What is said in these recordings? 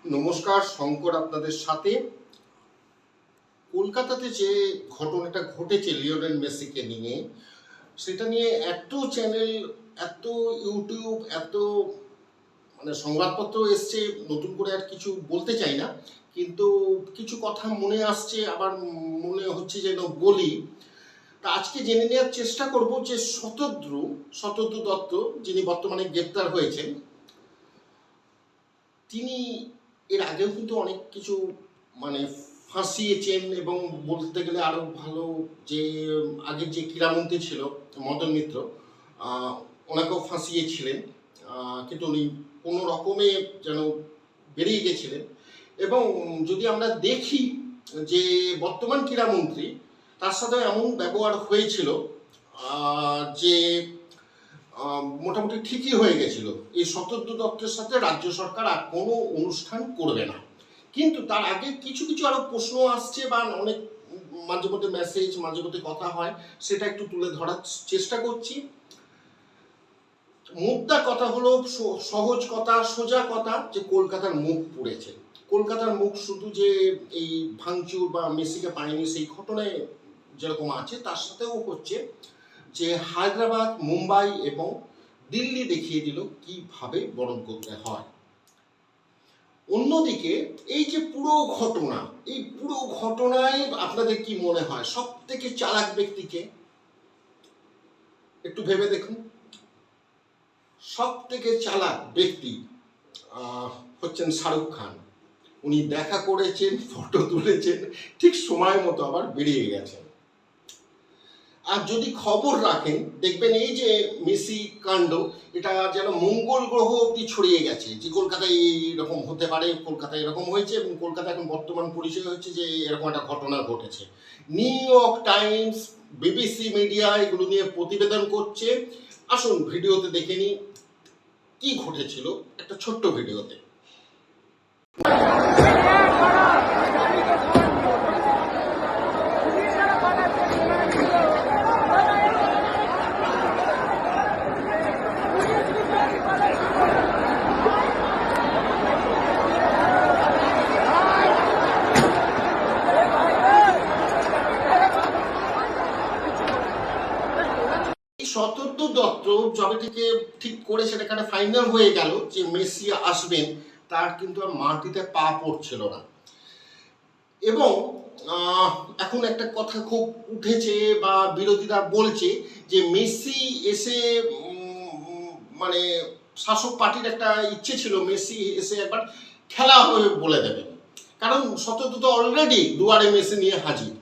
নমস্কার, শঙ্কর আপনাদের সাথে। কলকাতাতে যে ঘটনাটা ঘটেছে লিওনেল মেসিকে নিয়ে, সেটা নিয়ে এত চ্যানেল, এত ইউটিউব, এত সংবাদপত্র এসছে, নতুন করে আর কিছু বলতে চাই না, কিন্তু কিছু কথা মনে আসছে, আবার মনে হচ্ছে যেন বলি। তা আজকে জেনে নেওয়ার চেষ্টা করব যে শতদ্রু দত্ত, যিনি বর্তমানে গ্রেপ্তার হয়েছেন, তিনি এর আগেও কিন্তু অনেক কিছু ফাঁসিয়েছেন, এবং বলতে গেলে আরও ভালো যে আগের যে ক্রীড়ামন্ত্রী ছিল মদন মিত্র, ওনাকেও ফাঁসিয়েছিলেন, কিন্তু উনি কোনো রকমে যেন বেরিয়ে গেছিলেন। এবং যদি আমরা দেখি যে বর্তমান ক্রীড়ামন্ত্রী, তার সাথে এমন ব্যবহার হয়েছিল যে মোটামুটি ঠিকই হয়ে গেছিল। এই শতদ্রু দত্তের সাথে রাজ্য সরকার আর কোনো অনুষ্ঠান করবে না। কিন্তু তার আগে কিছু কিছু আরো প্রশ্ন আসছে, বা অনেক মাঝে মধ্যে মেসেজ, মাঝে মধ্যে কথা হয়, সেটা একটু তুলে ধরার চেষ্টা করছি। মুদ্রা কথা হলো, সহজ কথা, সোজা কথা, যে কলকাতার মুখ পুড়েছে। কলকাতার মুখ শুধু যে এই ভাঙচুর বা মেসিকে পায়নি সেই ঘটনায় যেরকম আছে, তার সাথেও হচ্ছে যে হায়দ্রাবাদ, মুম্বাই এবং দিল্লি দেখিয়ে দিল কিভাবে বরণ করতে হয়। অন্যদিকে এই যে পুরো ঘটনা, এই পুরো ঘটনায় আপনাদের কি মনে হয় সব থেকে চালাক ব্যক্তিকে? একটু ভেবে দেখুন। সব থেকে চালাক ব্যক্তি হচ্ছেন শাহরুখ খান। উনি দেখা করেছেন, ফটো তুলেছেন, ঠিক সময় মতো আবার বেরিয়ে গেছেন। আর যদি খবর রাখেন, দেখবেন এই যে মেসি কাণ্ড, এটা যেন মঙ্গল গ্রহ অব্দি ছড়িয়ে গেছে, যে কলকাতায় এইরকম হতে পারে, কলকাতায় এরকম হয়েছে, এবং কলকাতা এখন বর্তমান পরিচয় হচ্ছে যে এরকম একটা ঘটনা ঘটেছে। New York Times, BBC media এগুলো নিয়ে প্রতিবেদন করছে। আসুন ভিডিওতে দেখে নিই কি ঘটেছিল, একটা ছোট্ট ভিডিওতে। শতদ্রু দত্ত যবে থেকে ঠিক করে সেটাখানে ফাইনাল হয়ে গেল যে মেসি আসবেন, তার কিন্তু আর মাটিতে পা পড়ছিল না। এবং এখন একটা কথা খুব উঠেছে, বা বিরোধীরা বলছে যে মেসি এসে মানে শাসক পার্টির একটা ইচ্ছে ছিল, মেসি এসে একবার খেলা হয়ে বলে দেবেন, কারণ শতদ্রু তো অলরেডি দুয়ারে মেসি নিয়ে হাজির।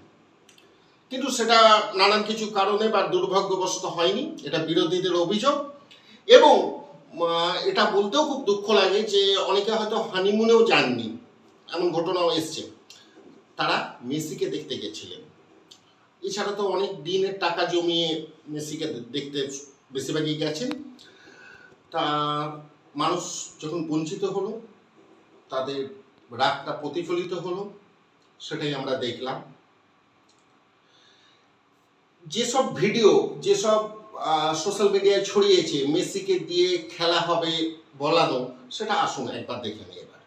কিন্তু সেটা নানান কিছু কারণে বা দুর্ভাগ্যবশত হয়নি, এটা বিরোধীদের অভিযোগ। এবং এটা বলতেও খুব দুঃখ লাগে যে অনেকে হয়তো হানিমুনেও যাননি, এমন ঘটনাও এসছে, তারা মেসিকে দেখতে গেছিলেন। এছাড়া তো অনেক দিনের টাকা জমিয়ে মেসিকে দেখতে বেশিরভাগই গেছেন। তা মানুষ যখন বঞ্চিত হলো, তাদের রাগটা প্রতিফলিত হলো, সেটাই আমরা দেখলাম। যেসব ভিডিও, যেসব সোশ্যাল মিডিয়ায় ছড়িয়েছে মেসিকে দিয়ে খেলা হবে বলানো, সেটা আসুন একবার দেখে নিই এবার।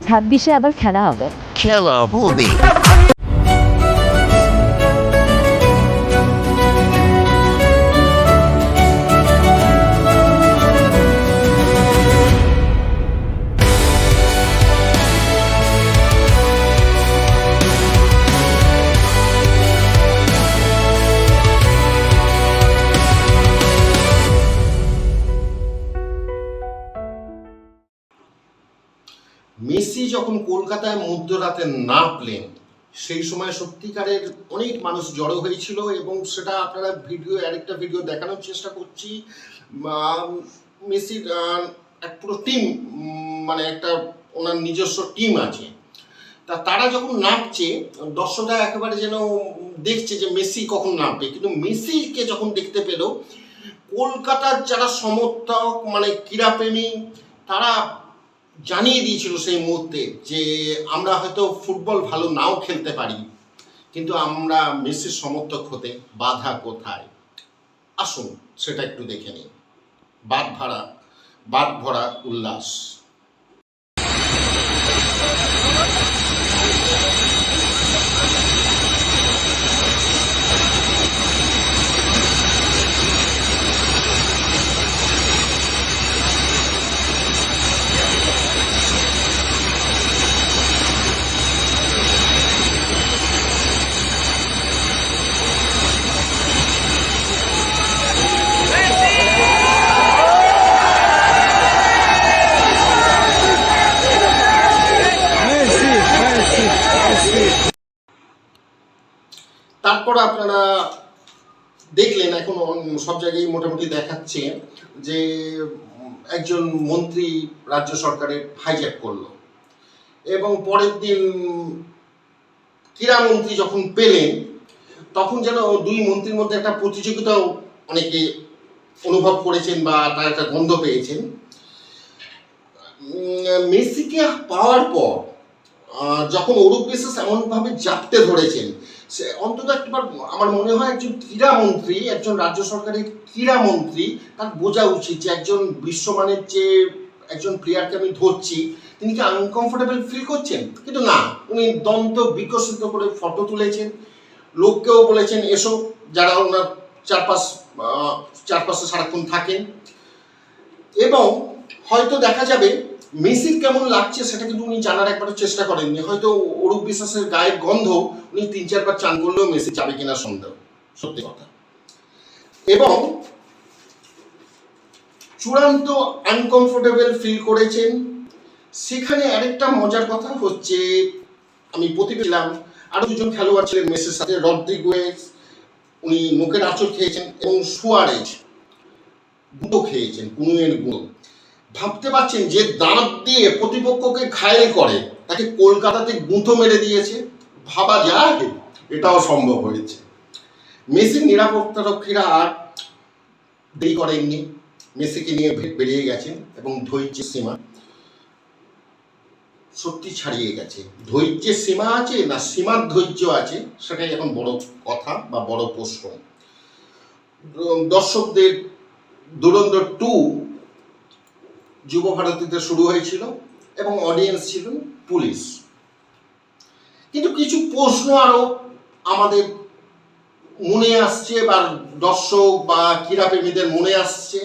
26-এ আবার খেলা হবে। খেলা হবে। মেসি যখন কলকাতায় মধ্যরাতে নামলেন, সেই সময় সত্যিকারের অনেক মানুষ জড়ো হয়েছিল, এবং সেটা আপনারা আরেকটা ভিডিও দেখানোর চেষ্টা করছি। মেসির এক পুরো টিম, একটা ওনার নিজস্ব টিম আছে, তারা যখন নামছে, দর্শকরা একেবারে যেন দেখছে যে মেসি কখন নামবে। কিন্তু মেসিকে যখন দেখতে পেল, কলকাতার যারা সমর্থক, ক্রীড়াপ্রেমী, তারা জানিয়ে দিয়েছিল সেই মুহূর্তে যে আমরা হয়তো ফুটবল ভালো নাও খেলতে পারি, কিন্তু আমরা মেসির সমর্থক হতে বাধা কোথায়? আসুন সেটা একটু দেখে নিই। বাদ ভরা উল্লাস। তারপর আপনারা দেখলেন এখন সব জায়গায় মোটামুটি দেখাচ্ছে যে একজন মন্ত্রী রাজ্য সরকারের হাইজ্যাক করলো, এবং পরের দিন ক্রীড়ামন্ত্রী যখন পেলেন তখন যেন দুই মন্ত্রীর মধ্যে একটা প্রতিযোগিতাও অনেকে অনুভব করেছেন বা তার একটা গন্ধ পেয়েছেন। মেসিকে পাওয়ার পর যখন অরূপ বিশ্বাস এমনভাবে জাপতে ধরেছেন, সে অন্তত একবার আমার মনে হয় একজন ক্রীড়ামন্ত্রী, একজন রাজ্য সরকারের ক্রীড়ামন্ত্রী, তার বোঝা উচিত যে একজন বিশ্বমানের যে একজন প্লেয়ারকে আমি ধরছি তিনি কি আনকমফোর্টেবল ফিল করছেন, কিন্তু না, উনি দ্বন্দ্ব বিকশিত করে ফটো তুলেছেন, লোককেও বলেছেন এসো, যারা ওনার চারপাশে সারাক্ষণ থাকেন। এবং হয়তো দেখা যাবে মেসির কেমন লাগছে সেটা কিন্তু উনি জানার একবারও চেষ্টা করেননি। হয়তো অরূপ বিশ্বাসের গায়ের গন্ধ উনি 3-4 বার চান করলেও মেসি যাবে কিনা সন্দেহ, সত্যি কথা। এবং চূড়ান্ত আনকমফোর্টেবল ফিল করেছেন। সেখানে আরেকটা মজার কথা হচ্ছে, আমি প্রতিবেদলাম আরো দুজন খেলোয়াড় ছিলেন মেসির সাথে, রদ্রিগুয়েজ উনি মুখের আঁচড় খেয়েছেন এবং সুয়ারেজ গুঁতো খেয়েছেন, কুনুয়ের গুঁতো। ভাবতে পারছেন যে দাঁত দিয়ে প্রতিপক্ষকে ঘায়েল করে তাকে কলকাতাতে গুঁতো মেরে দিয়েছে, ভাবা যায় এটাও সম্ভব হয়েছে। মেসির নিরাপত্তারক্ষীরা আর দেরি করেননি, মেসিকে নিয়ে বেরিয়ে গেছেন এবং ধৈর্যের সীমা সত্যি ছাড়িয়ে গেছে। ধৈর্যের সীমা আছে না সীমার ধৈর্য আছে, সেটাই এখন বড় কথা বা বড় প্রশ্ন। দর্শকদের ধুরন্ধর 2 যুব ভারতীতে শুরু হয়েছিল এবং অডিয়েন্স ছিলেন পুলিশ। কিন্তু কিছু প্রশ্ন আরো আমাদের মনে আসছে বা দর্শক বা ক্রীড়াপ্রেমীদের মনে আসছে,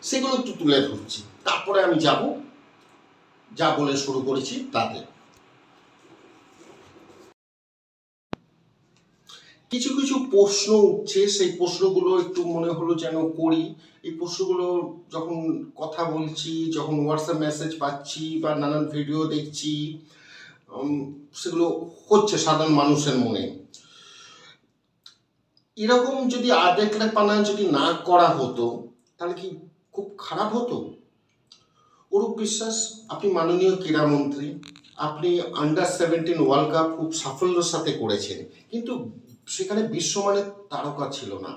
সেগুলো একটু তুলে ধরছি, তারপরে আমি যা বলে শুরু করেছি তাতে। কিছু কিছু প্রশ্ন উঠছে, সেই প্রশ্নগুলো একটু মনে হলো যেন করি। এই প্রশ্নগুলো যখন কথা বলছি, যখন হোয়াটসঅ্যাপ মেসেজ পাচ্ছি বা নানান ভিডিও দেখছি, সেগুলো হচ্ছে সাধারণ মানুষের মনে। এরকম যদি আদেকলে পানা যদি না করা হতো তাহলে কি খুব খারাপ হতো? অরূপ বিশ্বাস, আপনি মাননীয় ক্রীড়ামন্ত্রী, আপনি আন্ডার-17 ওয়ার্ল্ড কাপ খুব সাফল্যের সাথে করেছেন, কিন্তু সেখানে বিশ্বমানের তারকা ছিল না।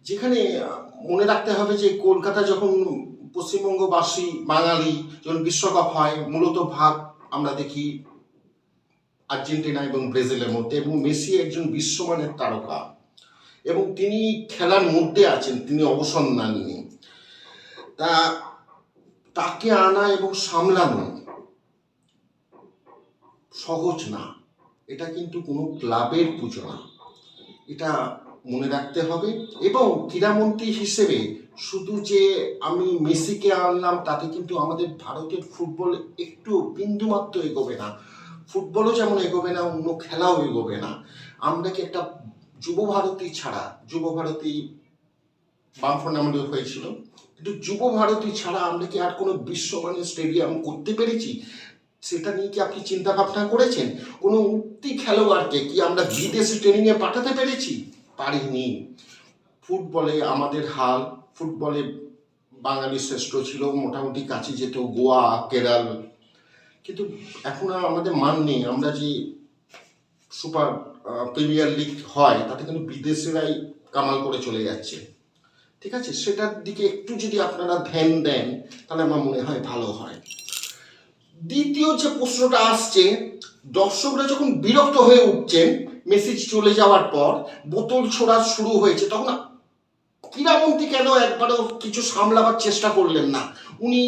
যেখানে মনে রাখতে হবে যে কলকাতা যখন পশ্চিমবঙ্গবাসী বাঙালি যখন বিশ্বকাপ হয়, মূলত ভাগ আমরা দেখি আর্জেন্টিনা এবং ব্রাজিলের মধ্যে, এবং মেসি একজন বিশ্বমানের তারকা এবং তিনি খেলার মধ্যে আছেন, তিনি অবসর নেননি। তাকে আনা এবং সামলানো সহজ না, এটা কিন্তু কোনো ক্লাবের পুজো না, এটা মনে রাখতে হবে। এবং ক্রীড়ামন্ত্রী হিসেবে শুধু যে আমি মেসিকে আনলাম তাতে কিন্তু আমাদের ভারতের ফুটবল একটু বিন্দুমাত্র এগোবে না, ফুটবলও যেমন এগোবে না, অন্য খেলাও এগোবে না। আমরা কি একটা যুব ভারতী ছাড়া, যুব ভারতী বামফ্রন্ট আমলে হয়েছিল, কিন্তু যুব ভারতী ছাড়া আমরা কি আর কোনো বিশ্বমানের স্টেডিয়াম করতে পেরেছি? সেটা নিয়ে কি আপনি চিন্তা ভাবনা করেছেন? কোনো উঠতি খেলোয়াড়কে কি আমরা বিদেশি ট্রেনিংয়ে পাঠাতে পেরেছি? পারিনি। ফুটবলে আমাদের হাল, ফুটবলে বাঙালি শ্রেষ্ঠ ছিল, মোটামুটি কাছে যেত গোয়া, কেরল, কিন্তু এখন আর আমাদের মান নেই। আমরা যে সুপার প্রিমিয়ার লিগ হয় তাতে কিন্তু বিদেশিরাই কামাল করে চলে যাচ্ছে। ঠিক আছে, সেটার দিকে একটু যদি আপনারা ধ্যান দেন তাহলে আমার মনে হয় ভালো হয়। দ্বিতীয় যে প্রশ্নটা আসছে, দর্শকরা যখন বিরক্ত হয়ে উঠছেন মেসেজ চলে যাওয়ার পর বোতল ছোড়া শুরু হয়েছে, তখন ক্রীড়ামন্ত্রী কেন একবারও কিছু সামলাবার চেষ্টা করলেন না? উনি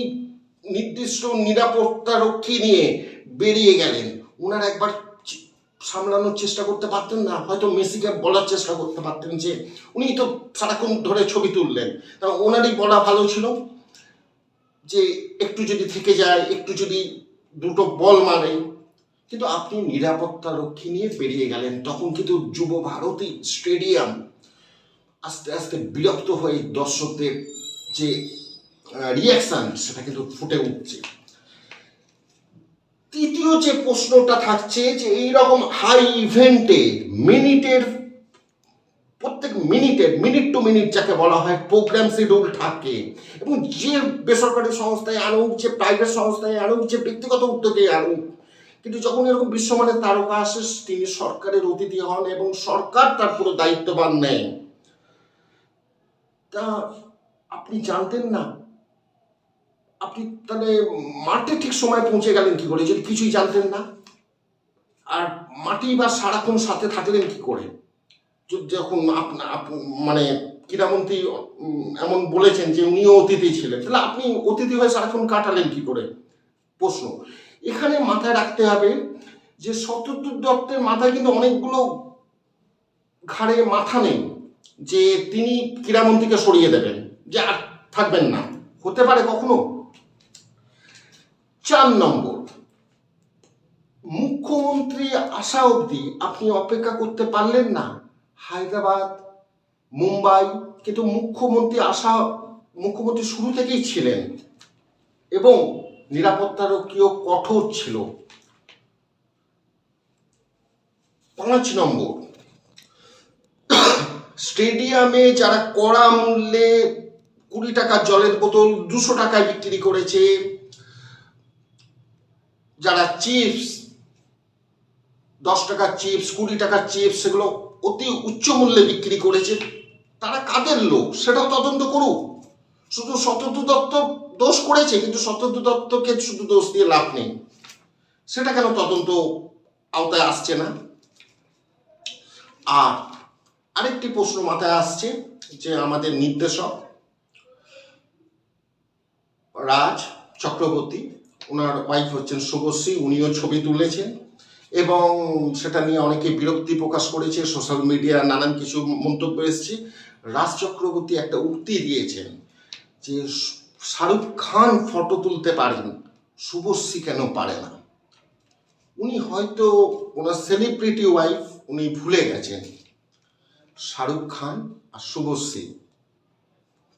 নির্দিষ্ট নিরাপত্তা রক্ষী নিয়ে বেরিয়ে গেলেন, ওনার একবার সামলানোর চেষ্টা করতে পারতেন না? হয়তো মেসিকে বলার চেষ্টা করতে পারতেন যে উনি তো সারাক্ষণ ধরে ছবি তুললেন, তা ওনারই বলা ভালো ছিল যে একটু যদি থেকে যায়, একটু যদি দুটো বল মারে। কিন্তু আপনি নিরাপত্তা রক্ষী নিয়ে বেরিয়ে গেলেন, তখন কিন্তু যুব ভারতী স্টেডিয়াম আস্তে আস্তে বিরক্ত হয়ে দর্শকদের যে রিয়াকশন সেটা কিন্তু ফুটে উঠছে। তৃতীয় যে প্রশ্নটা থাকছে যে এইরকম হাই ইভেন্টে প্রত্যেক মিনিট টু মিনিট যাকে বলা হয় প্রোগ্রাম শিডিউল থাকে, এবং যে বেসরকারি সংস্থায় আনুক, যে প্রাইভেট সংস্থায় আনুক, যে ব্যক্তিগত উদ্যোগে আনুক, কিন্তু যখন এরকম বিশ্বমানের তারকা আসে তিনি সরকারের অতিথি হন এবং সরকার তার পুরো দায়িত্ববান নেয়। তা আপনি জানতেন না? আপনি তাহলে মাঠে ঠিক সময় পৌঁছে গেলেন কি করে যদি কিছুই জানতেন না? আর মাটি বা সারাক্ষণ সাথে থাকলেন কি করে যখন মানে ক্রীড়ামন্ত্রী এমন বলেছেন যে উনিও অতিথি ছিলেন, তাহলে আপনি অতিথি হয়ে সারাক্ষণ কাটালেন কি করে? প্রশ্ন এখানে মাথায় রাখতে হবে যে শতদ্রু দত্তের মাথায় কিন্তু অনেকগুলো ঘাড়ে মাথা নেই যে তিনি ক্রীড়ামন্ত্রীকে সরিয়ে দেবেন, যে আর থাকবেন না, হতে পারে কখনো। 4 নম্বর, মুখ্যমন্ত্রী আসা অবধি আপনি অপেক্ষা করতে পারলেন না? হায়দ্রাবাদ, মুম্বাই, কিন্তু মুখ্যমন্ত্রী শুরু থেকেই ছিলেন এবং নিরাপত্তারক্ষীও কঠোর ছিল। 5 নম্বর, স্টেডিয়ামে যারা কড়া মূল্যে 20 টাকার জলের বোতল 200 টাকায় বিক্রি করেছে, যারা চিপস 10 টাকার চিপস, 20 টাকার চিপস সেগুলো অতি উচ্চ মূল্যে বিক্রি করেছে, তারা কাদের লোক সেটাও তদন্ত করুক। শুধু শতদ্রু দত্ত দোষ করেছে, কিন্তু শতদ্রু দত্তকে শুধু দোষ দিয়ে লাভ নেই, সেটা কেন তদন্ত আওতায় আসছে না? আর আরেকটি প্রশ্ন মাথায় আসছে যে আমাদের নির্দেশক রাজ চক্রবর্তী, ওনার ওয়াইফ হচ্ছেন শুভশ্রী, উনিও ছবি তুলেছেন এবং সেটা নিয়ে অনেকে বিরক্তি প্রকাশ করেছে, সোশ্যাল মিডিয়া নানান কিছু মন্তব্য এসেছে। রাজ চক্রবর্তী একটা উক্তি দিয়েছেন যে শাহরুখ খান ফটো তুলতে পারেন, শুভশ্রী কেন পারে না? উনি হয়তো ওনার সেলিব্রিটি ওয়াইফ উনি ভুলে গেছেন, শাহরুখ খান আর শুভশ্রী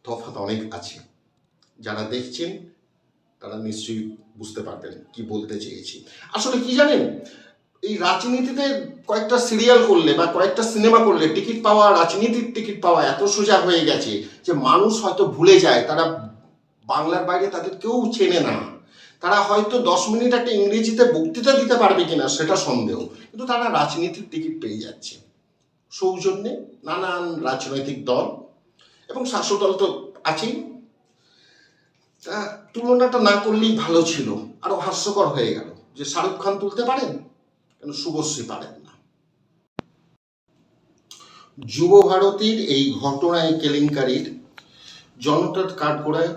তফাৎ অনেক আছে। যারা দেখছেন তারা নিশ্চয়ই বুঝতে পারবেন কি বলতে চেয়েছি। আসলে কি জানেন, এই রাজনীতিতে কয়েকটা সিরিয়াল করলে বা কয়েকটা সিনেমা করলে টিকিট পাওয়া, রাজনীতির টিকিট পাওয়া এত সোজা হয়ে গেছে যে মানুষ হয়তো ভুলে যায় তারা বাংলার বাইরে তাদের কেউ চেনে না। তারা হয়তো 10 মিনিট একটা ইংরেজিতে বক্তৃতা দিতে পারবে কিনা সেটা সন্দেহ, কিন্তু তারা রাজনীতির টিকিট পেয়ে যাচ্ছে সৌজন্যে নানান রাজনৈতিক দল এবং শাসক দল তো আছেই। তা তুলনাটা না করলেই ভালো ছিল, আরো হাস্যকর হয়ে গেল যে শাহরুখ খান তুলতে পারেন কেন শুভশ্রী পারেন না। যুব ভারতীর এই ঘটনায় কেলেঙ্কারির জনতার কাঠগড়ায়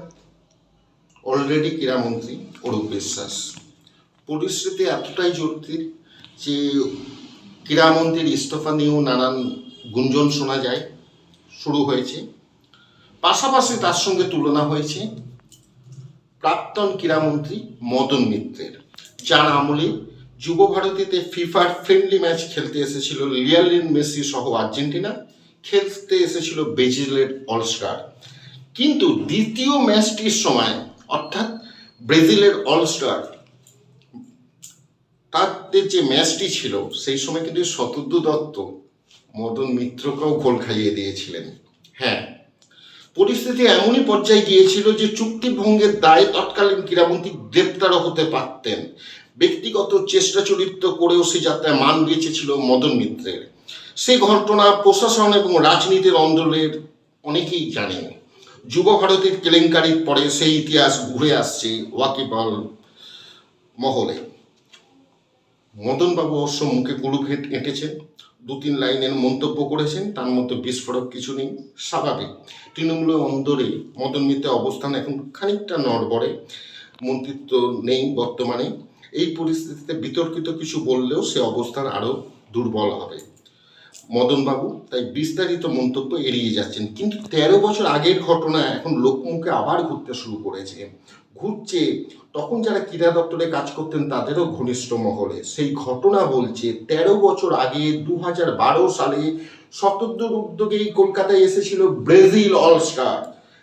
অলরেডি ক্রীড়ামন্ত্রী অরূপ বিশ্বাস। পরিস্থিতি এতটাই জটিল যে ক্রীড়ামন্ত্রীর ইস্তফা নিয়েও নানান গুঞ্জন শোনা যায়, শুরু হয়েছে। পাশাপাশি তার সঙ্গে তুলনা হয়েছে প্রাক্তন ক্রীড়ামন্ত্রী মদন মিত্রের, যার আমলে যুব ভারতীতে ফিফার ফ্রেন্ডলি ম্যাচ খেলতে এসেছিল লিওনেল মেসি সহ আর্জেন্টিনা, খেলতে এসেছিল ব্রাজিলের অলস্টার। কিন্তু দ্বিতীয় ম্যাচটির সময় অর্থাৎ ব্রাজিলের অলস্টার তাদের যে ম্যাচটি ছিল সেই সময় কিন্তু শতদ্রু দত্ত মদন মিত্রকেও গোল খাইয়ে দিয়েছিলেন। হ্যাঁ, পরিস্থিতি এমনই পর্যায়ে গিয়েছিল যে চুক্তি ভঙ্গের দায়ে তৎকালীন ক্রীড়ামন্ত্রী গ্রেপ্তারও হতে পারতেন। ব্যক্তিগত চেষ্টা চরিত্র করেও সে যাত্রায় মান বেঁচেছিল মদন মিত্রের। সেই ঘটনা প্রশাসন এবং রাজনীতির অন্দরের অনেকেই জানেন। যুব ভারতীর কেলেঙ্কারির পরে সেই ইতিহাস ঘুরে আসছে ওয়াকিবহাল মহলে। মদনবাবু অবশ্য মুখে কুলুপ এঁটেছেন, 2-3 লাইনের মন্তব্য করেছেন, তার মধ্যে বিস্ফোরক কিছু নেই। স্বাভাবিক, তৃণমূলের অন্দরে মদন মিত্রের অবস্থান এখন খানিকটা নড়বড়ে, মন্ত্রিত্ব নেই বর্তমানে। এই পরিস্থিতিতে বিতর্কিত কিছু বললেও সে অবস্থান আরও দুর্বল হবে মদনবাবু, তাই বিস্তারিত মন্তব্য এড়িয়ে যাচ্ছেন। কিন্তু 13 বছর আগের ঘটনা এখন লোকমুখে আবার ঘুরতে শুরু করেছে, ঘুরছে। তখন যারা ক্রীড়া দপ্তরে কাজ করতেন তাদেরও ঘনিষ্ঠ মহলে সেই ঘটনা বলছে 13 বছর আগে 2012 সালে শতদ্রুর উদ্যোগেই কলকাতায় এসেছিল ব্রাজিল অলস্টার।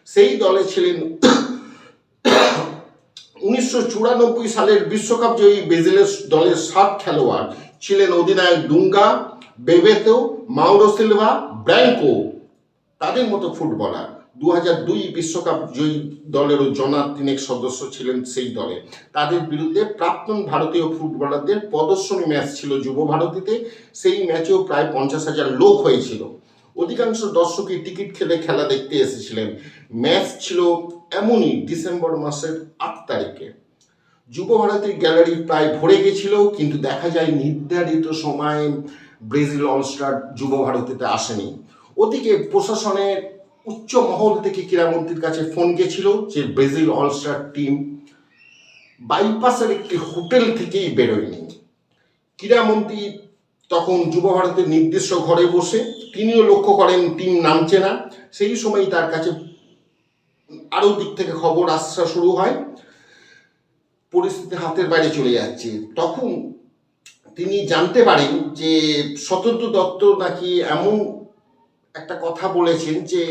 সেই দলে ছিলেন 1994 সালের বিশ্বকাপ জয়ী ব্রাজিলের দলের 7 খেলোয়াড় ছিলেন অধিনায়ক ডুঙ্গা, বেবেতো, মাউরো সিলভা, ব্র্যাঙ্কো, তাদের মতো ফুটবলার। 2002 বিশ্বকাপ জয়ী দলেরও জনা 3 সদস্য ছিলেন সেই দলে। তাদের বিরুদ্ধে প্রাক্তন ভারতীয় ফুটবলারদের প্রদর্শনী ম্যাচ ছিল যুব ভারতীতে। সেই ম্যাচেও প্রায় 50,000 লোক হয়েছিল। অধিকাংশ দর্শকই টিকিট খেলে খেলা দেখতে এসেছিলেন। ম্যাচ ছিল এমনই ডিসেম্বর মাসের 8 তারিখে। যুব ভারতীর গ্যালারি প্রায় ভরে গেছিল, কিন্তু দেখা যায় নির্ধারিত সময়ে ব্রাজিল অলস্টার যুব ভারতীতে আসেনি। ওদিকে প্রশাসনের উচ্চ মহল থেকে ক্রীড়ামন্ত্রীর কাছে ফোন গেছিল যে ব্রাজিল অলস্টার টিম বাইপাসের একটি হোটেল থেকেই বেরোয়নি। ক্রীড়ামন্ত্রী তখন যুব ভারতের নির্দিষ্ট ঘরে বসে তিনিও লক্ষ্য করেন টিম নামছে না। সেই সময় তার কাছে আরও দিক থেকে খবর আসা শুরু হয়, পরিস্থিতি হাতের বাইরে চলে যাচ্ছে। তখন তিনি জানতে পারেন যে শতদ্রু দত্ত নাকি এমন একটা কথা বলেছেন যে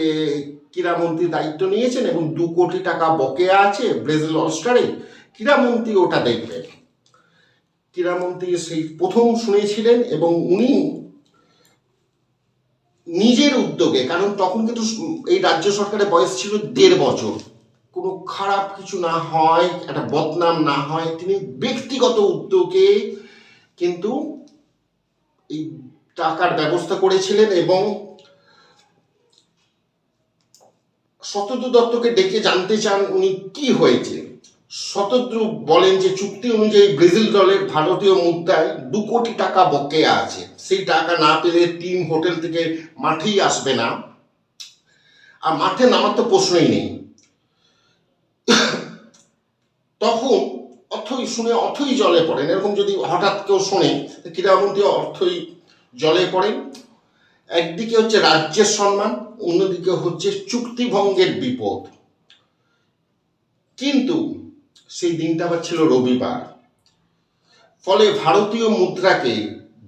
ক্রীড়ামন্ত্রী দায়িত্ব নিয়েছেন এবং 2 কোটি টাকা বকেয়া আছে ব্রাজিল অলস্টারে, ক্রীড়ামন্ত্রী ওটা দেখবেন। ক্রীড়ামন্ত্রী সেই প্রথম শুনেছিলেন এবং উনি নিজের উদ্যোগে, কারণ তখন কিন্তু এই রাজ্য সরকারের বয়স ছিল 1.5 বছর, কোনো খারাপ কিছু না হয়, একটা বদনাম না হয়, তিনি ব্যক্তিগত উদ্যোগে কিন্তু এই টাকার ব্যবস্থা করেছিলেন এবং শতদ্রু দত্তকে ডেকে জানতে চান উনি কি হয়েছে। শতদ্রু বলেন যে চুক্তি অনুযায়ী ব্রাজিল দলের ভারতীয় মুদ্রায় 2 কোটি টাকা বকেয়া আছে, সেই টাকা না পেলে টিম হোটেল থেকে মাঠেই আসবে না, আর মাঠে নামার তো প্রশ্নই নেই। তখন অথই জলে পড়েন। এরকম যদি হঠাৎ কেউ শোনে, ক্রীড়ামন্ত্রী অর্থই জলে পড়েন। একদিকে হচ্ছে রাজ্যের সম্মান, অন্যদিকে হচ্ছে চুক্তিভঙ্গের বিপদ। কিন্তু সেই দিনটা আবার ছিল রবিবার, ফলে ভারতীয় মুদ্রাকে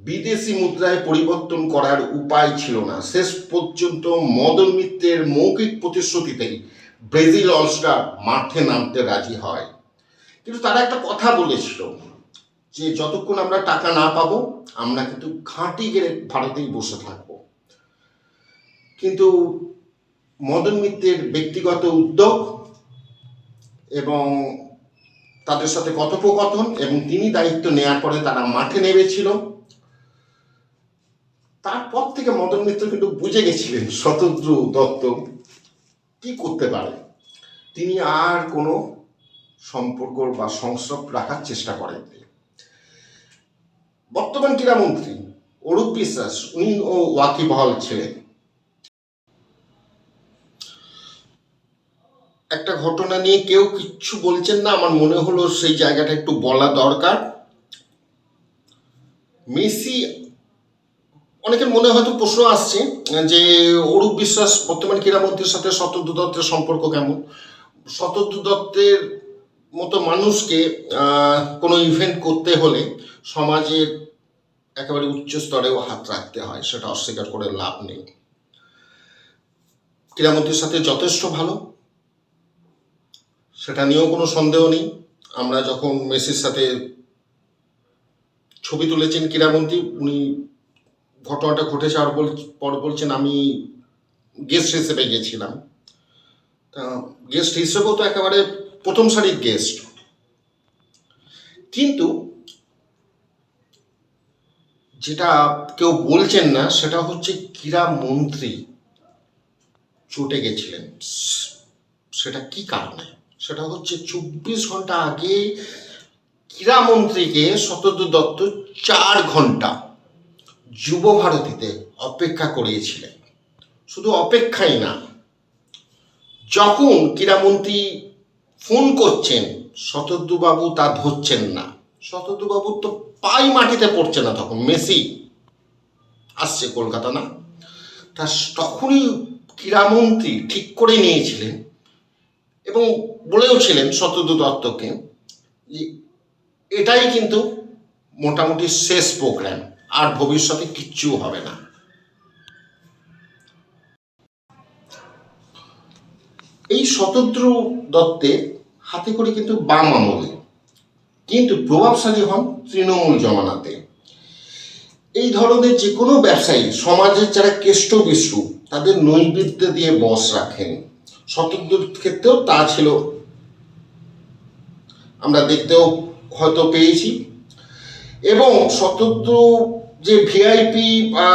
বিদেশি মুদ্রায় পরিবর্তন করার উপায় ছিল না। শেষ পর্যন্ত মদন মিত্রের মৌখিক প্রতিশ্রুতিতেই ব্রাজিল অলস্টার মাঠে নামতে রাজি হয়। কিন্তু তারা একটা কথা বলেছিল যে যতক্ষণ আমরা টাকা না পাবো আমরা কিন্তু ঘাঁটি গেড়ে ভারতেই বসে থাকবো। কিন্তু মদন মিত্রের ব্যক্তিগত উদ্যোগ এবং তাদের সাথে কথোপকথন এবং তিনি দায়িত্ব নেওয়ার পরে তারা মাঠে নেমেছিল। তারপর থেকে মদন মিত্র কিন্তু বুঝে গেছিলেন শতদ্রু দত্ত কি করতে পারে। তিনি আর কোনো সম্পর্ক বা সংস্রব রাখার চেষ্টা করেননি। বর্তমান ক্রীড়ামন্ত্রী অরূপ বিশ্বাস উনিও ওয়াকিবহাল ছিলেন। একটা ঘটনা নিয়ে কেউ কিচ্ছু বলছেন না, আমার মনে হলো সেই জায়গাটা একটু বলা দরকার। মেসি, অনেকের মনে হয়তো প্রশ্ন আসছে যে অরূপ বিশ্বাস বর্তমান ক্রীড়ামন্ত্রীর সাথে শতদ্রু দত্তের সম্পর্ক কেমন। শতদ্রু দত্তের মতো মানুষকে কোনো ইভেন্ট করতে হলে সমাজের একেবারে উচ্চ স্তরেও হাত রাখতে হয়, সেটা অস্বীকার করে লাভ নেই। ক্রীড়ামন্ত্রীর সাথে যথেষ্ট ভালো, সেটা নিয়েও কোনো সন্দেহ নেই। আমরা যখন মেসির সাথে ছবি তুলেছেন ক্রীড়ামন্ত্রী, উনি ঘটনাটা ঘটে যাওয়ার পর বলছেন আমি গেস্ট হিসেবে গেছিলাম। তা গেস্ট হিসেবেও তো একেবারে প্রথম সারির গেস্ট। কিন্তু যেটা কেউ বলছেন না সেটা হচ্ছে ক্রীড়ামন্ত্রী চটে গেছিলেন। সেটা কি কারণে? সেটা হচ্ছে 24 ঘন্টা আগে ক্রীড়ামন্ত্রীকে শতদ্রু দত্ত 4 ঘন্টা যুব ভারতীতে অপেক্ষা করিয়েছিলেন। শুধু অপেক্ষাই না, যখন ক্রীড়ামন্ত্রী ফোন করছেন শতদ্রুবাবু তা ধরছেন না, শতদ্রুবাবুর তো পাই মাটিতে পড়ছে না, তখন মেসি আসছে কলকাতা না, তা তখনই ক্রীড়ামন্ত্রী ঠিক করে নিয়েছিলেন এবং বলেওছিলেন শতদ্রু দত্তকে যে এটাই কিন্তু মোটামুটি শেষ প্রোগ্রাম, আর ভবিষ্যতে কিচ্ছু হবে না। এই শতদ্রু দত্তের হাতে করে কিন্তু বাম আমলে, কিন্তু প্রভাবশালী হন তৃণমূল জমানাতে। এই ধরনের যে কোনো ব্যবসায়ী সমাজের যারা কেষ্ট বিষ্ণু তাদের নৈবেদ্য দিয়ে বশ রাখেন। শতদ্রুর ক্ষেত্রেও তা ছিল, আমরা দেখতেও হয়তো পেয়েছি। এবং শতদ্রু যে ভিআইপি বা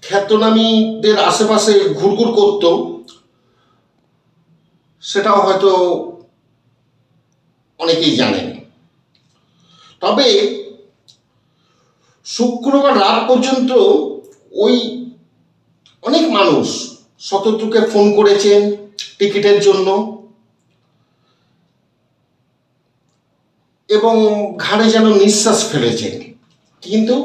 খ্যাতনামীদের আশেপাশে ঘুরঘুর করত, সেটাও হয়তো অনেকেই জানেন। তবে শুক্রবার রাত পর্যন্ত ওই অনেক মানুষ শতদ্রুকে ফোন করেছেন টিকিটের জন্য এবং ঘাড়ে যেন নিঃশ্বাস ফেলেছেন, কিন্তু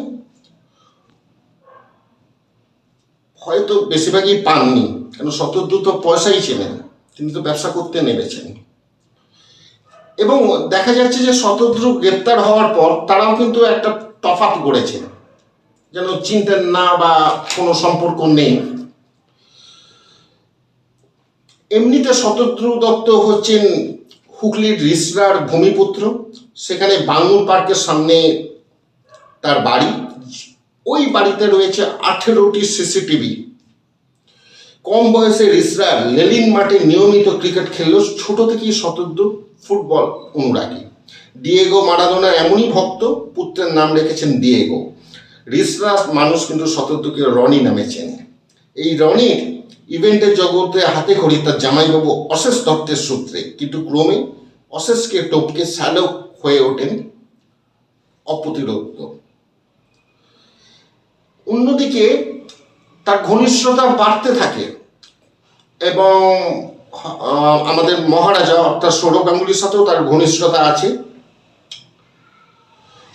হয়তো বেশিরভাগই পাননি, কেন শতদ্রু তো পয়সাই ছিলেন, তিনি তো ব্যবসা করতে নেমেছেন। এবং দেখা যাচ্ছে যে শতদ্রু গ্রেপ্তার হওয়ার পর তারাও কিন্তু একটা তফাৎ করেছেন, যেন চিনতেন না বা কোনো সম্পর্ক নেই। এমনিতে শতদ্রু দত্ত হচ্ছেন হুগলির রিসরার ভূমিপুত্র, সেখানে বাঙুর পার্কের সামনে তার বাড়ি। ওই বাড়িতে রয়েছে 18টি সিসিটিভি। কম বয়সে রিসরার লেলিন মাঠে নিয়মিত ক্রিকেট খেললেও ছোট থেকেই শতদ্রু ফুটবল অনুরাগী। ডিয়েগো মারাদোনার এমনই ভক্ত, পুত্রের নাম রেখেছেন ডিয়েগো। রিসরা মানুষ কিন্তু শতদ্রুকে রনি নামে চেনে। এই রনির ইভেন্টের জগতে হাতে খড়ি তার জামাইবাবু অশেষ দত্তের সূত্রে, কিন্তু ক্রমে অশেষকে টপকে শ্যালক হয়ে ওঠেন অপ্রতিরোধ্য। অন্যদিকে তার ঘনিষ্ঠতা বাড়তে থাকে এবং আমাদের মহারাজা অর্থাৎ সৌরভ গাঙ্গুলির সাথেও তার ঘনিষ্ঠতা আছে।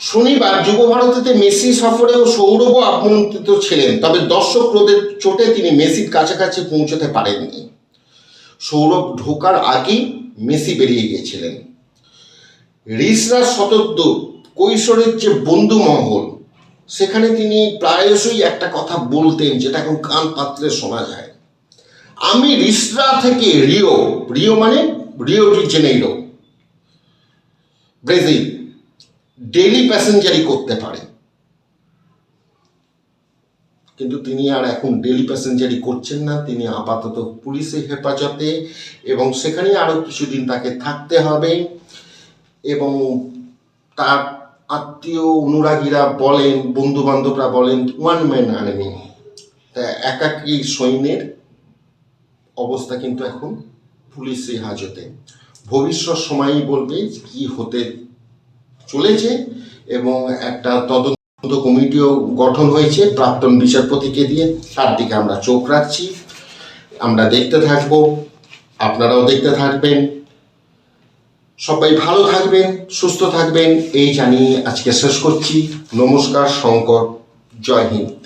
শনিবার যুব ভারতীতে মেসি সফরেও সৌরভও আমন্ত্রিত ছিলেন, তবে দর্শক ক্রোধের চোটে তিনি মেসির কাছাকাছি পৌঁছতে পারেননি। সৌরভ ঢোকার আগেই মেসি বেরিয়ে গিয়েছিলেন। রিসরা শতদ্রু কৈশোরের যে বন্ধু মহল, সেখানে তিনি প্রায়শই একটা কথা বলতেন যেটা এখন কান পাতলে শোনা যায়, আমি রিসরা থেকে রিও মানে Rio de Janeiro Brazil daily প্যাসেঞ্জারি করতে পারে, কিন্তু তিনি আর এখন ডেইলি প্যাসেঞ্জারি করছেন না। তিনি আপাতত পুলিশের হেফাজতে এবং সেখানে আরও কিছুদিন তাকে থাকতে হবে। এবং তার আত্মীয় অনুরাগীরা বলেন, বন্ধু বান্ধবরা বলেন, ওয়ান ম্যান আর্মি, একাকী সৈন্যের অবস্থা কিন্তু এখন পুলিশের হাজতে। ভবিষ্যৎ সময়ই বলবে কি হতে চলেছে। এবং একটা তদন্ত কমিটিও গঠন হয়েছে প্রাক্তন বিচারপতিকে দিয়ে, তার দিকে আমরা চোখ রাখছি, আমরা দেখতে থাকবো, আপনারাও দেখতে থাকবেন। সবাই ভালো থাকবেন, সুস্থ থাকবেন, এই জানিয়ে আজকে শেষ করছি। নমস্কার, শঙ্কর, জয় হিন্দ।